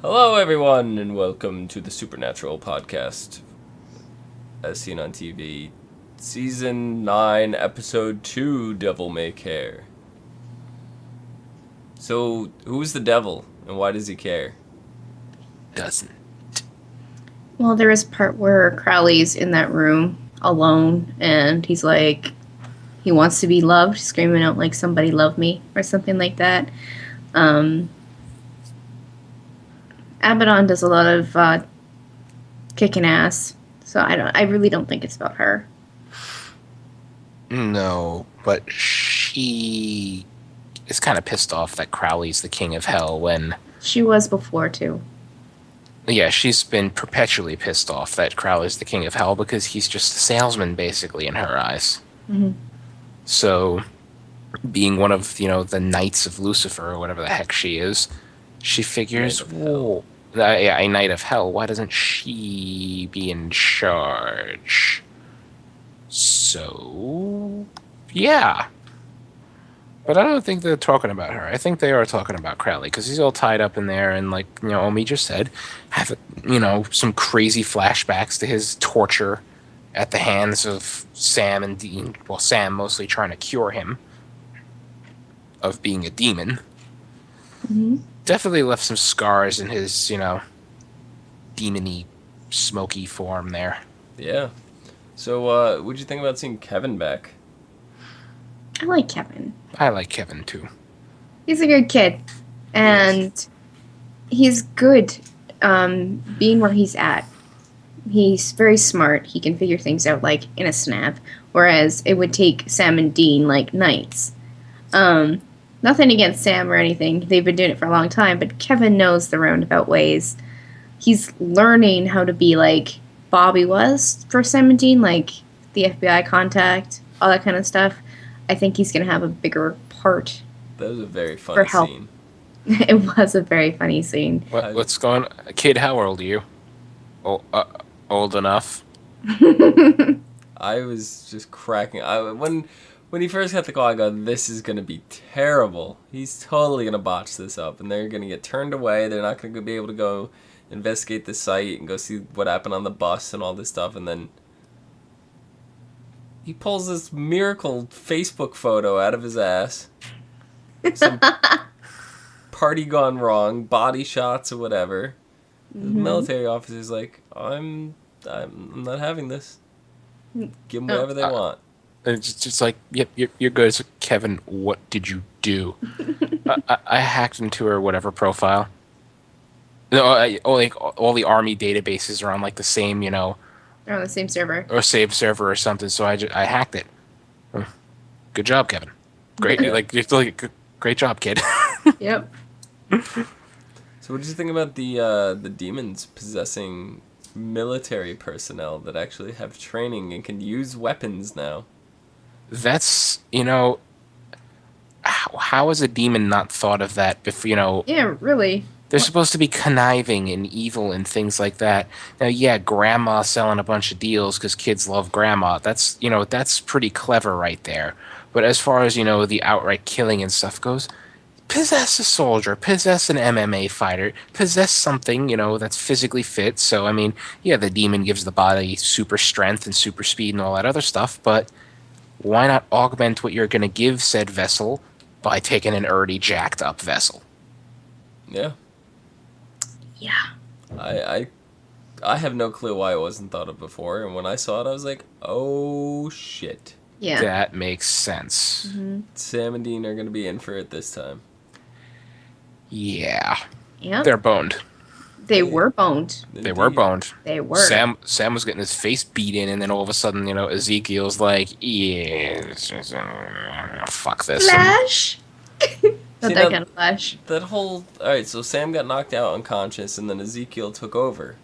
Hello, everyone, and welcome to the Supernatural Podcast, as seen on TV, Season 9, Episode 2, Devil May Care. So, who's the devil, and why does he care? Doesn't. Well, there is a part where Crowley's in that room alone, and he's like, he wants to be loved, screaming out like "somebody love me" or something like that. Abaddon does a lot of kicking ass, so I really don't think it's about her. No, but she is kind of pissed off that Crowley's the king of hell when... She was before, too. Yeah, she's been perpetually pissed off that Crowley's the king of hell because he's just a salesman, basically, in her eyes. Mm-hmm. So, being one of, the Knights of Lucifer, or whatever the heck she is, she figures, whoa, a Knight of Hell, why doesn't she be in charge? So, yeah. But I don't think they're talking about her. I think they are talking about Crowley, because he's all tied up in there, and like, Omi just said, have, some crazy flashbacks to his torture at the hands of Sam and Dean. Well, Sam mostly trying to cure him of being a demon. Mm-hmm. Definitely left some scars in his, demon-y, smoky form there. Yeah. So, what'd you think about seeing Kevin back? I like Kevin. I like Kevin, too. He's a good kid, and he's good being where he's at. He's very smart. He can figure things out, like, in a snap, whereas it would take Sam and Dean, like, nights. Nothing against Sam or anything. They've been doing it for a long time, but Kevin knows the roundabout ways. He's learning how to be like Bobby was for Sam and Dean, like the FBI contact, all that kind of stuff. I think he's going to have a bigger part. That was a very funny scene. It was a very funny scene. What's going on? Kid, how old are you? Old enough? I was just cracking. When he first got the call, I go, this is going to be terrible. He's totally going to botch this up, and they're going to get turned away. They're not going to be able to go investigate the site and go see what happened on the bus and all this stuff, and then he pulls this miracle Facebook photo out of his ass. Some party gone wrong, body shots or whatever. Mm-hmm. The military officer's like, I'm not having this. Give them whatever they want. It's just like, yep, you're good. So, Kevin, what did you do? I hacked into her whatever profile. No, all the army databases are on like the same, They're on the same server. Or save server or something. So I hacked it. Good job, Kevin. Great, great job, kid. Yep. So, what did you think about the demons possessing military personnel that actually have training and can use weapons now? That's, how is a demon not thought of that before, Yeah, really. They're supposed to be conniving and evil and things like that. Now, yeah, grandma selling a bunch of deals because kids love grandma. That's, that's pretty clever right there. But as far as, the outright killing and stuff goes, possess a soldier, possess an MMA fighter, possess something, that's physically fit. So, I mean, yeah, the demon gives the body super strength and super speed and all that other stuff, but why not augment what you're going to give said vessel by taking an already jacked up vessel? Yeah. Yeah. I have no clue why it wasn't thought of before, and when I saw it, I was like, oh, shit. Yeah. That makes sense. Mm-hmm. Sam and Dean are going to be in for it this time. Yeah. Yep. They're boned. They were boned. Indeed. They were boned. They were. Sam was getting his face beat in, and then all of a sudden, Ezekiel's like, yeah, fuck this. Flash? Not that kind of flash. That whole... Alright, so Sam got knocked out unconscious, and then Ezekiel took over.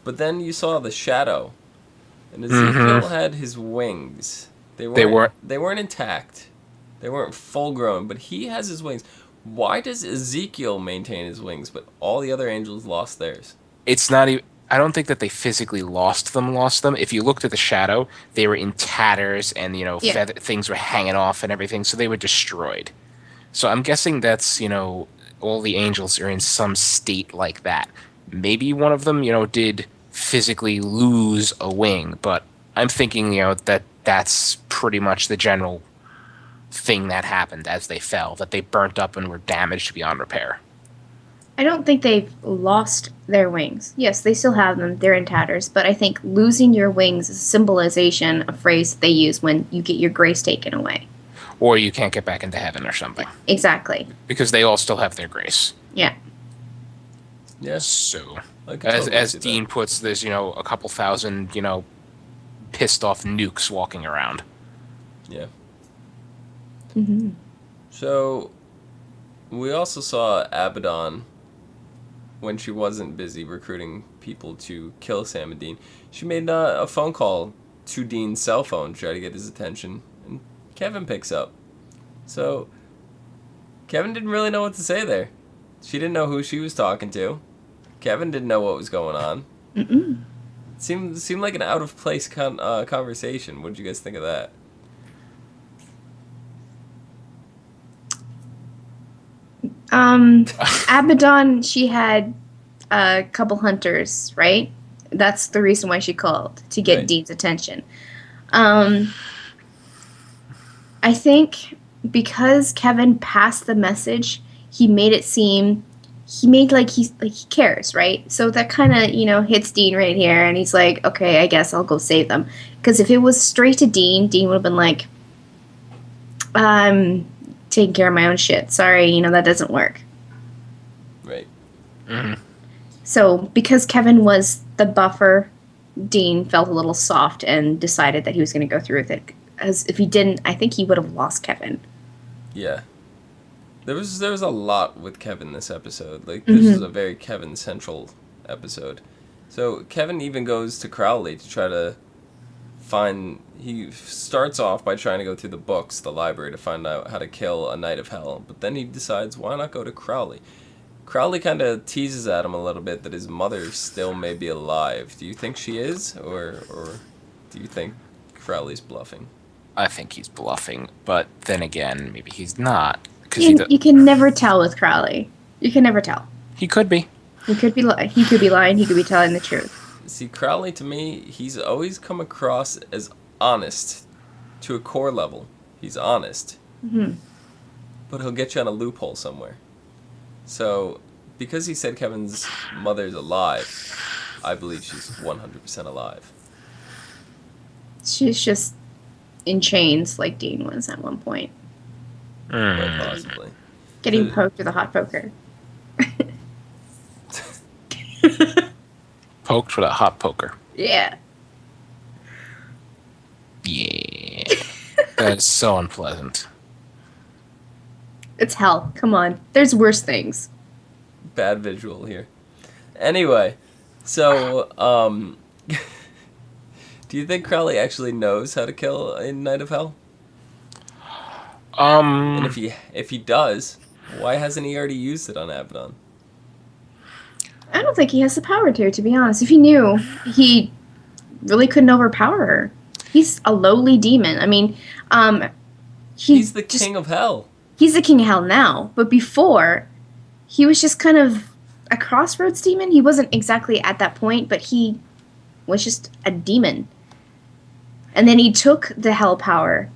But then you saw the shadow. And Ezekiel had his wings. They weren't intact. They weren't full-grown, but he has his wings. Why does Ezekiel maintain his wings, but all the other angels lost theirs? It's not even... I don't think that they physically lost them. If you looked at the shadow, they were in tatters and, things were hanging off and everything, so they were destroyed. So I'm guessing that's, all the angels are in some state like that. Maybe one of them, did physically lose a wing, but I'm thinking, that that's pretty much the general thing that happened as they fell, that they burnt up and were damaged beyond repair. I don't think they've lost their wings. Yes, they still have them. They're in tatters. But I think losing your wings is a symbolization, a phrase that they use when you get your grace taken away. Or you can't get back into heaven or something. Exactly. Because they all still have their grace. Yeah. Yes. So, Totally as Dean puts, there's, a couple thousand, pissed off nukes walking around. Yeah. Mm-hmm. So, we also saw Abaddon, when she wasn't busy recruiting people to kill Sam and Dean. She made a phone call to Dean's cell phone to try to get his attention, and Kevin picks up. So, Kevin didn't really know what to say there. She didn't know who she was talking to. Kevin didn't know what was going on. Mm-mm. It seemed like an out-of-place conversation. What did you guys think of that? Abaddon, she had a couple hunters, right? That's the reason why she called, to get Dean's attention. I think because Kevin passed the message, he made it seem he cares, right? So that kind of, hits Dean right here, and he's like, okay, I guess I'll go save them. Because if it was straight to Dean would have been like, I'm taking care of my own shit. Sorry, that doesn't work. Right. Mm-hmm. So because Kevin was the buffer, Dean felt a little soft and decided that he was going to go through with it. As if he didn't, I think he would have lost Kevin. Yeah. There was a lot with Kevin this episode. Like, this is a very Kevin central episode. So Kevin even goes to Crowley to try to find. He starts off by trying to go through the books, the library, to find out how to kill a Knight of Hell. But then he decides, why not go to Crowley? Crowley kind of teases at him a little bit that his mother still may be alive. Do you think she is, or do you think Crowley's bluffing? I think he's bluffing, but then again, maybe he's not. You can never tell with Crowley. You can never tell. He could be. He could be lying. He could be telling the truth. See, Crowley, to me, he's always come across as honest to a core level. He's honest. Mm-hmm. But he'll get you on a loophole somewhere. So, because he said Kevin's mother's alive, I believe she's 100% alive. She's just in chains like Dean was at one point. Quite possibly. Getting poked with a hot poker. Poked with a hot poker. Yeah. Yeah. That is so unpleasant. It's hell. Come on. There's worse things. Bad visual here. Anyway, so, do you think Crowley actually knows how to kill a Knight of Hell? And if he does, why hasn't he already used it on Abaddon? I don't think he has the power to be honest. If he knew, he really couldn't overpower her. He's a lowly demon. I mean, he's the king of hell. He's the king of hell now, but before, he was just kind of a crossroads demon. He wasn't exactly at that point, but he was just a demon. And then he took the hell power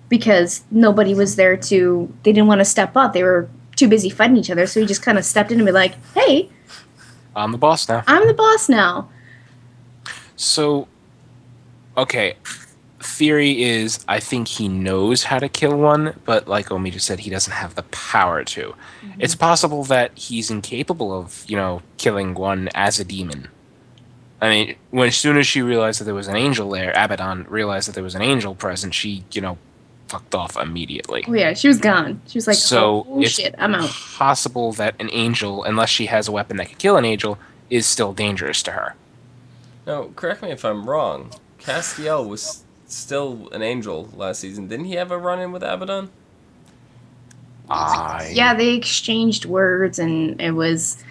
because nobody was there they didn't want to step up. They were too busy fighting each other, so he just kind of stepped in and be like, hey, I'm the boss now. I'm the boss now. So, okay, theory is I think he knows how to kill one, but like Omi just said, he doesn't have the power to. Mm-hmm. It's possible that he's incapable of, killing one as a demon. I mean, as soon as she realized that there was an angel there, Abaddon realized that there was an angel present, she, fucked off immediately. Oh yeah, she was gone. She was like, so oh shit, I'm out. It's possible that an angel, unless she has a weapon that can kill an angel, is still dangerous to her. Now, correct me if I'm wrong. Castiel was still an angel last season. Didn't he have a run-in with Abaddon? Yeah, they exchanged words, and it was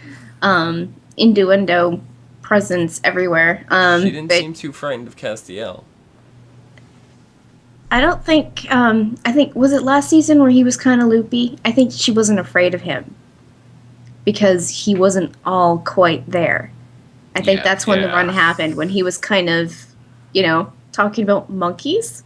innuendo presence everywhere. She didn't seem too frightened of Castiel. I don't think, I think, was it last season where he was kind of loopy? I think she wasn't afraid of him. because he wasn't all quite there. I think that's when the run happened, when he was kind of, talking about monkeys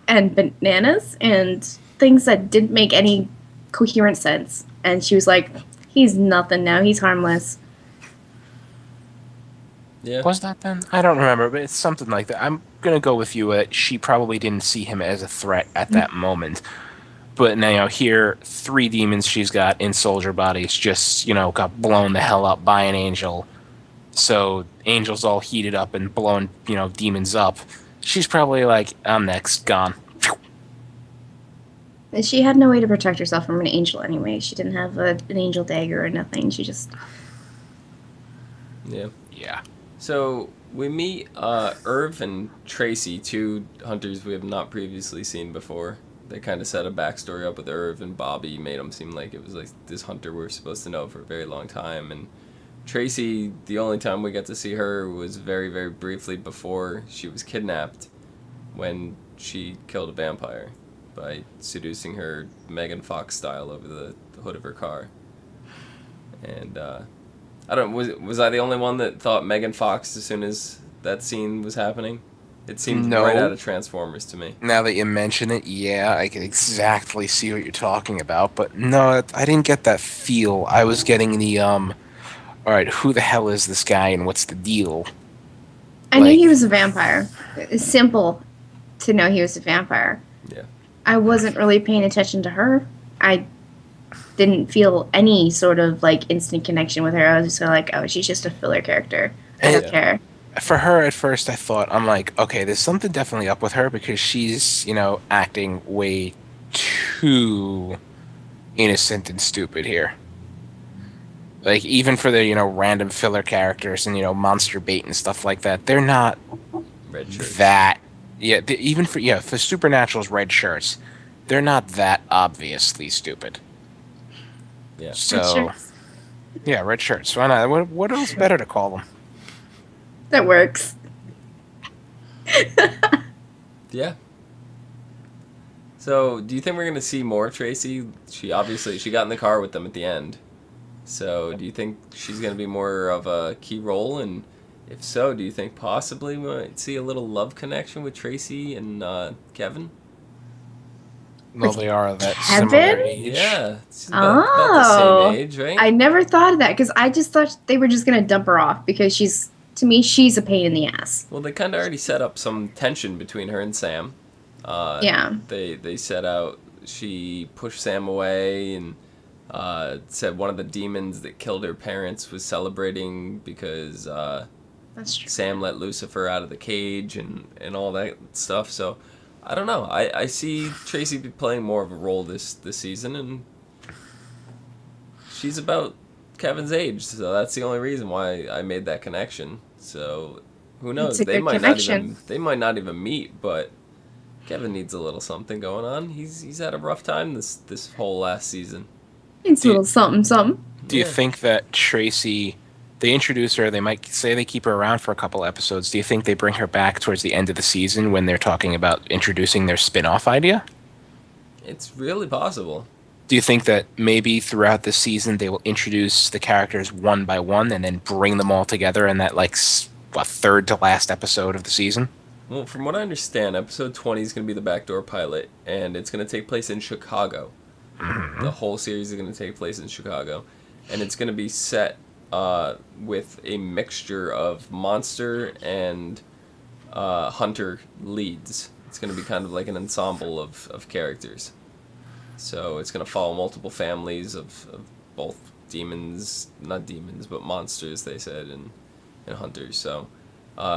and bananas and things that didn't make any coherent sense. And she was like, he's nothing now. He's harmless. Yeah. Was that then? I don't remember, but it's something like that. I'm going to go with you. She probably didn't see him as a threat at that moment. But now here, 3 demons she's got in soldier bodies just, got blown the hell up by an angel. So Angel's all heated up and blowing, demons up. She's probably like, I'm next, gone. And she had no way to protect herself from an angel anyway. She didn't have an angel dagger or nothing. She just... Yeah. Yeah. So we meet Irv and Tracy, 2 hunters we have not previously seen before. They kind of set a backstory up with Irv, and Bobby made them seem like it was like this hunter we're supposed to know for a very long time. And Tracy, the only time we get to see her was very, very briefly before she was kidnapped, when she killed a vampire by seducing her Megan Fox style over the hood of her car. And I don't, was I the only one that thought Megan Fox as soon as that scene was happening? It seemed right out of Transformers to me. Now that you mention it, yeah, I can exactly see what you're talking about. But no, I didn't get that feel. I was getting the, alright, who the hell is this guy and what's the deal? I knew he was a vampire. It's simple to know he was a vampire. Yeah. I wasn't really paying attention to her. I didn't feel any sort of, instant connection with her. I was just like, oh, she's just a filler character. I don't care. For her, at first, I thought, I'm like, okay, there's something definitely up with her because she's, acting way too innocent and stupid here. Like, even for the, random filler characters and, monster bait and stuff like that, they're not Red shirts. that... Yeah, even for Supernatural's red shirts, they're not that obviously stupid. Yeah. So, Red shirts. Yeah, red shirts. Why not? What else better to call them? That works. Yeah. So, do you think we're going to see more Tracy? She got in the car with them at the end. So, do you think she's going to be more of a key role? And if so, do you think possibly we might see a little love connection with Tracy and Kevin? Well, they are that Kevin? similar age. Yeah. She's about the same age, right? I never thought of that because I just thought they were just going to dump her off because to me, she's a pain in the ass. Well, they kind of already set up some tension between her and Sam. Yeah. They set out, she pushed Sam away and said one of the demons that killed her parents was celebrating because That's true. Sam let Lucifer out of the cage and all that stuff. So, I don't know. I see Tracy playing more of a role this season, and she's about Kevin's age, so that's the only reason why I made that connection. So, who knows? It's a good connection. They might not even meet, but Kevin needs a little something going on. He's had a rough time this whole last season. It's a little something. Do you think that Tracy, they introduce her, they might say they keep her around for a couple episodes. Do you think they bring her back towards the end of the season when they're talking about introducing their spin-off idea? It's really possible. Do you think that maybe throughout the season they will introduce the characters one by one and then bring them all together in that, third to last episode of the season? Well, from what I understand, episode 20 is going to be the backdoor pilot, and it's going to take place in Chicago. Mm-hmm. The whole series is going to take place in Chicago, and it's going to be set with a mixture of monster and hunter leads. It's going to be kind of like an ensemble of characters. So it's going to follow multiple families of both not demons, but monsters, they said, and hunters. So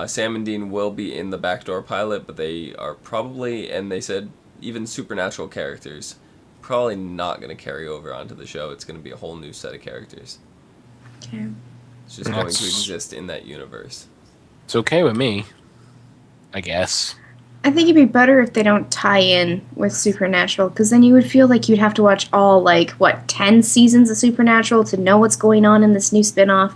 Sam and Dean will be in the backdoor pilot, but they are probably, and they said even supernatural characters, probably not going to carry over onto the show. It's going to be a whole new set of characters. Okay. It's just going to exist in that universe. It's okay with me, I guess. I think it'd be better if they don't tie in with Supernatural, because then you would feel like you'd have to watch all, 10 seasons of Supernatural to know what's going on in this new spinoff.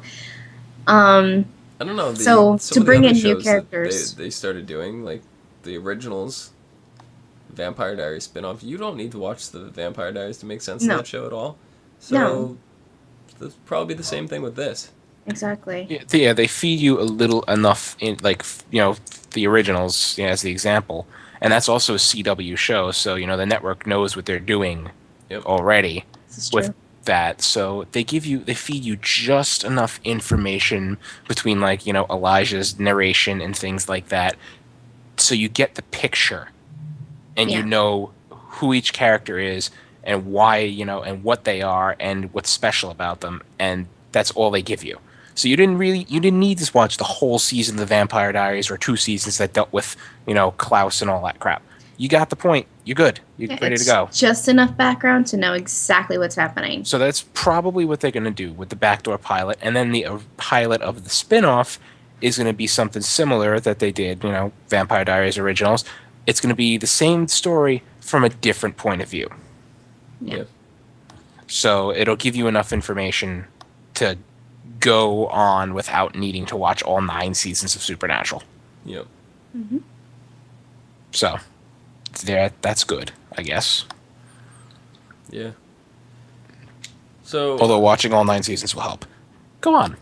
I don't know. So to bring in new characters, they started doing, like the originals, Vampire Diaries spinoff. You don't need to watch the Vampire Diaries to make sense of that show at all. So that's probably the same thing with this. Exactly. Yeah, they feed you a little enough in, like, the originals, as the example, and that's also a CW show, so the network knows what they're doing already with that. So they feed you just enough information between, like, Elijah's narration and things like that, so you get the picture, and you know who each character is and why, and what they are and what's special about them, and that's all they give you. So you didn't need to watch the whole season of the Vampire Diaries or 2 seasons that dealt with, Klaus and all that crap. You got the point. You're good. You're ready to go. Just enough background to know exactly what's happening. So that's probably what they're going to do with the backdoor pilot, and then the pilot of the spin-off is going to be something similar that they did, Vampire Diaries originals. It's going to be the same story from a different point of view. Yeah. So it'll give you enough information to go on without needing to watch all 9 seasons of Supernatural. Yep. Mm-hmm. So that's good, I guess. Yeah. So, although watching all 9 seasons will help. Go on.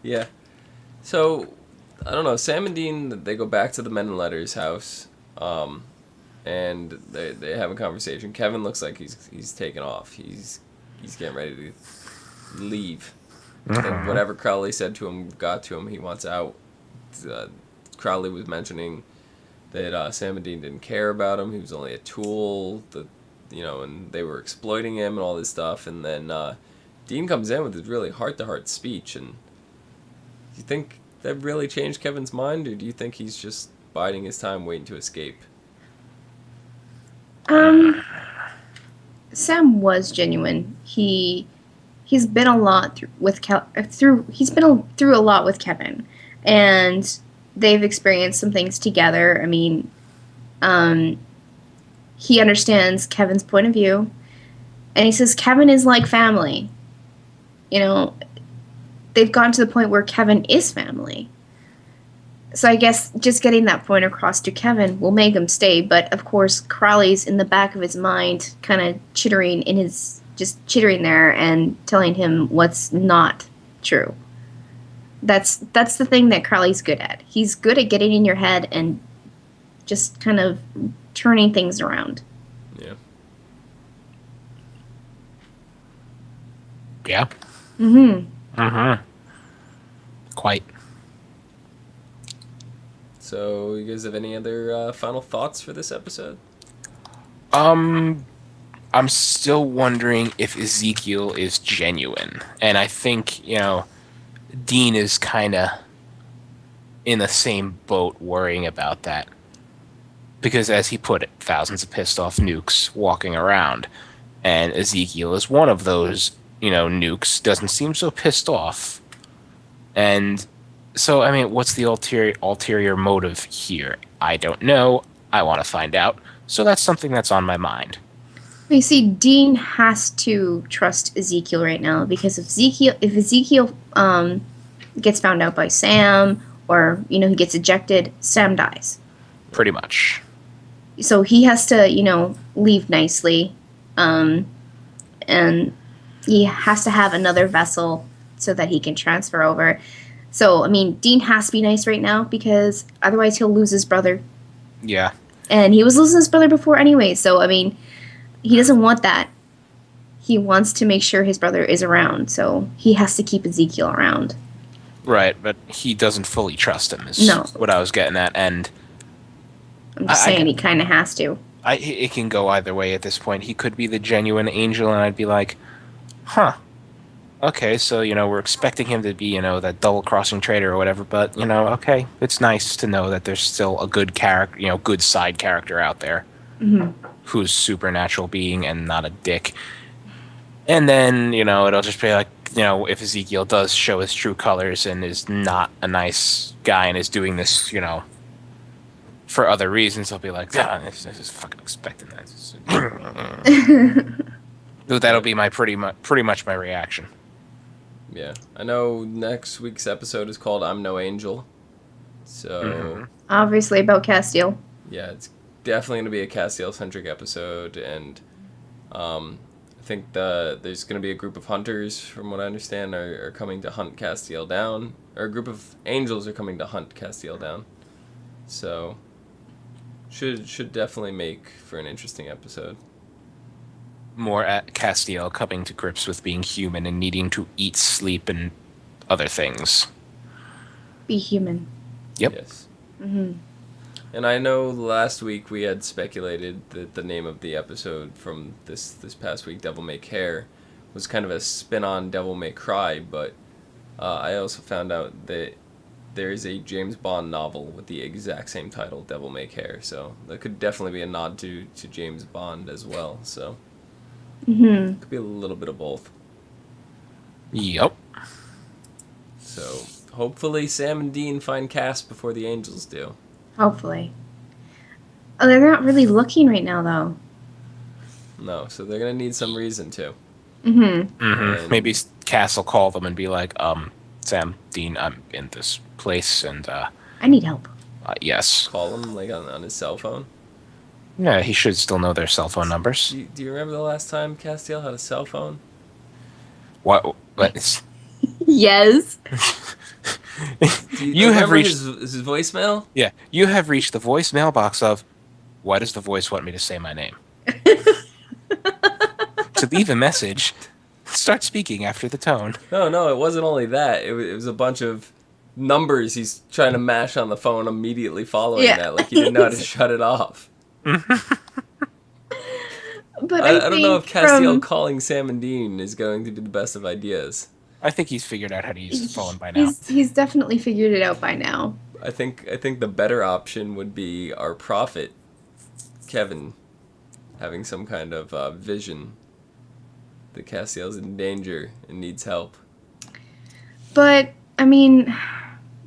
Yeah. So, I don't know. Sam and Dean, they go back to the Men in Letters house, and they have a conversation. Kevin looks like he's taking off. He's getting ready to leave. And whatever Crowley said to him got to him. He wants out. Crowley was mentioning that Sam and Dean didn't care about him. He was only a tool. And they were exploiting him and all this stuff. And then Dean comes in with his really heart-to-heart speech. And do you think that really changed Kevin's mind, or do you think he's just biding his time, waiting to escape? Sam was genuine. He's been a lot he's been through a lot with Kevin, and they've experienced some things together. I mean, he understands Kevin's point of view, and he says Kevin is like family. They've gotten to the point where Kevin is family. So I guess just getting that point across to Kevin will make him stay. But of course, Crowley's in the back of his mind, kind of chittering there and telling him what's not true. That's the thing that Crowley's good at. He's good at getting in your head and just kind of turning things around. Yeah. Yeah. Quite. So, you guys have any other final thoughts for this episode? I'm still wondering if Ezekiel is genuine. And I think, Dean is kind of in the same boat worrying about that. Because as he put it, thousands of pissed off nukes walking around. And Ezekiel is one of those, nukes. Doesn't seem so pissed off. And so, I mean, what's the ulterior motive here? I don't know. I want to find out. So that's something that's on my mind. You see, Dean has to trust Ezekiel right now, because if Ezekiel gets found out by Sam, or he gets ejected, Sam dies. Pretty much. So he has to leave nicely, and he has to have another vessel so that he can transfer over. So I mean, Dean has to be nice right now, because otherwise he'll lose his brother. Yeah. And he was losing his brother before anyway, so I mean, he doesn't want that. He wants to make sure his brother is around, so he has to keep Ezekiel around. Right, but he doesn't fully trust him, is what I was getting at, and I'm just saying he kind of has to. It can go either way at this point. He could be the genuine angel, and I'd be like, huh. Okay, so, we're expecting him to be, that double-crossing traitor or whatever, but, okay, it's nice to know that there's still a good character, good side character out there who's supernatural being and not a dick. And then, it'll just be like, if Ezekiel does show his true colors and is not a nice guy and is doing this, for other reasons, I'll be like, I just fucking expecting that. That'll be my pretty much my reaction. Yeah, I know next week's episode is called I'm No Angel, so... Obviously about Castiel. Yeah, it's definitely going to be a Castiel-centric episode, and I I think there's going to be a group of hunters, from what I understand, are coming to hunt Castiel down. Or a group of angels are coming to hunt Castiel down. So, should definitely make for an interesting episode. More at Castiel coming to grips with being human and needing to eat, sleep, and other things. Be human. Yep. Yes. Mm-hmm. And I know last week we had speculated that the name of the episode from this past week, Devil May Care, was kind of a spin on Devil May Cry, but I also found out that there is a James Bond novel with the exact same title, Devil May Care, so that could definitely be a nod to James Bond as well, so Mm-hmm. could be a little bit of both. Yep. So hopefully Sam and Dean find Cass before the angels do. Hopefully. Oh, they're not really looking right now, though. No, so they're going to need some reason to. Mm-hmm. And Maybe Cass will call them and be like, Sam, Dean, I'm in this place, and, I need help. yes. call him like on his cell phone. Yeah, he should still know their cell phone numbers. Do you remember the last time Castiel had a cell phone? What? Yes. You have remember reached... his voicemail? Yeah, you have reached the voicemail box of, why does the voice want me to say my name? To leave a message, start speaking after the tone. No, it wasn't only that. It was a bunch of numbers he's trying to mash on the phone immediately following that. Like he didn't know how to shut it off. But I don't know if Castiel calling Sam and Dean is going to be the best of ideas. I think he's figured out how to use his phone by now. He's definitely figured it out by now. I think the better option would be our prophet, Kevin, having some kind of vision that Castiel's in danger and needs help. But, I mean...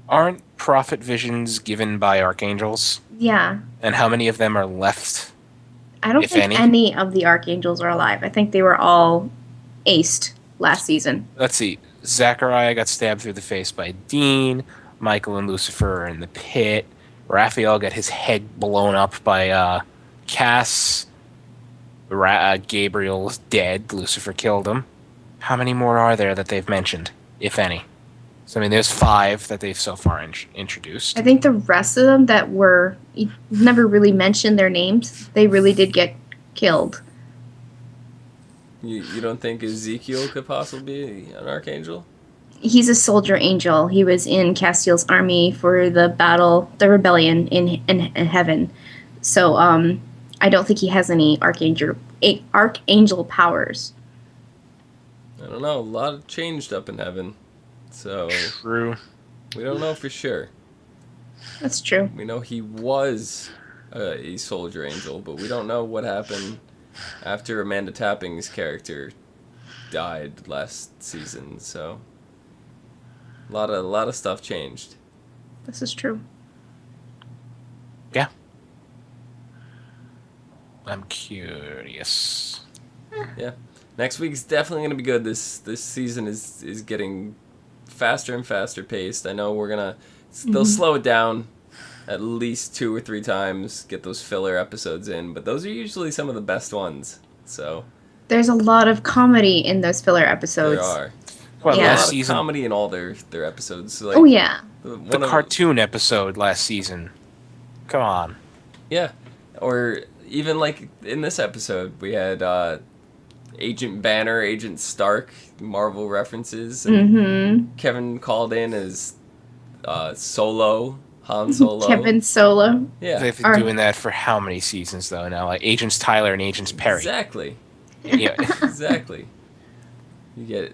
Aren't prophet visions given by archangels? Yeah. And how many of them are left? I don't If think any? any of the archangels are alive. I think they were all aced last season. Let's see. Zachariah got stabbed through the face by Dean. Michael and Lucifer are in the pit. Raphael got his head blown up by Cass. Gabriel's dead. Lucifer killed him. How many more are there that they've mentioned, if any? So, I mean, there's 5 that they've so far introduced. I think the rest of them that were... You never really mentioned their names. They really did get killed. You don't think Ezekiel could possibly be an archangel? He's a soldier angel. He was in Castiel's army for the rebellion in heaven. So, I don't think he has any archangel powers. I don't know. A lot changed up in heaven. So True. we don't know for sure. That's true. We know he was a soldier angel, but we don't know what happened after Amanda Tapping's character died last season. So a lot of stuff changed. This is true. Yeah. I'm curious. Yeah. Next week's definitely going to be good. This season is getting faster and faster paced. I know we're going to still slow it down at least 2 or 3 times, get those filler episodes in, but those are usually some of the best ones. So There's a lot of comedy in those filler episodes. there are. Well, Yeah. A last lot of season, comedy in all their episodes. Like, Oh, yeah. the cartoon episode last season. Come on. Yeah. Or even like in this episode, we had Agent Banner, Agent Stark, Marvel references. And Mm-hmm. Kevin called in as Solo, Han Solo. Kevin Solo. Yeah. They've been Or- doing that for how many seasons, though, now? Like Agents Tyler and Agents Perry. Exactly. Yeah. Exactly. You get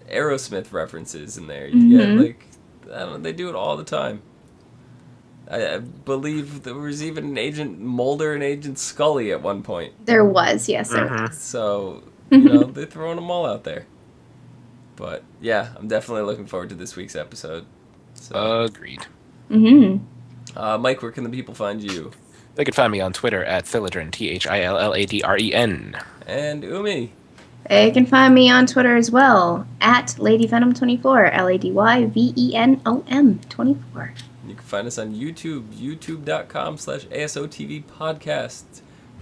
Aerosmith references in there. You get like, I don't know, they do it all the time. I believe there was even an Agent Mulder and Agent Scully at one point. There was, yes, there was. So, you know, they're throwing them all out there. But, yeah, I'm definitely looking forward to this week's episode. So, Agreed. Mm-hmm. Mike, where can the people find you? They can find me on Twitter at Thilladren, THILLADREN. And Umi. They can find me on Twitter as well, at LadyVenom24, LadyVenom24. You can find us on YouTube, youtube.com/ASOTV podcast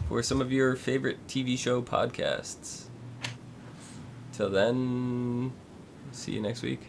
for some of your favorite TV show podcasts. Till then, see you next week.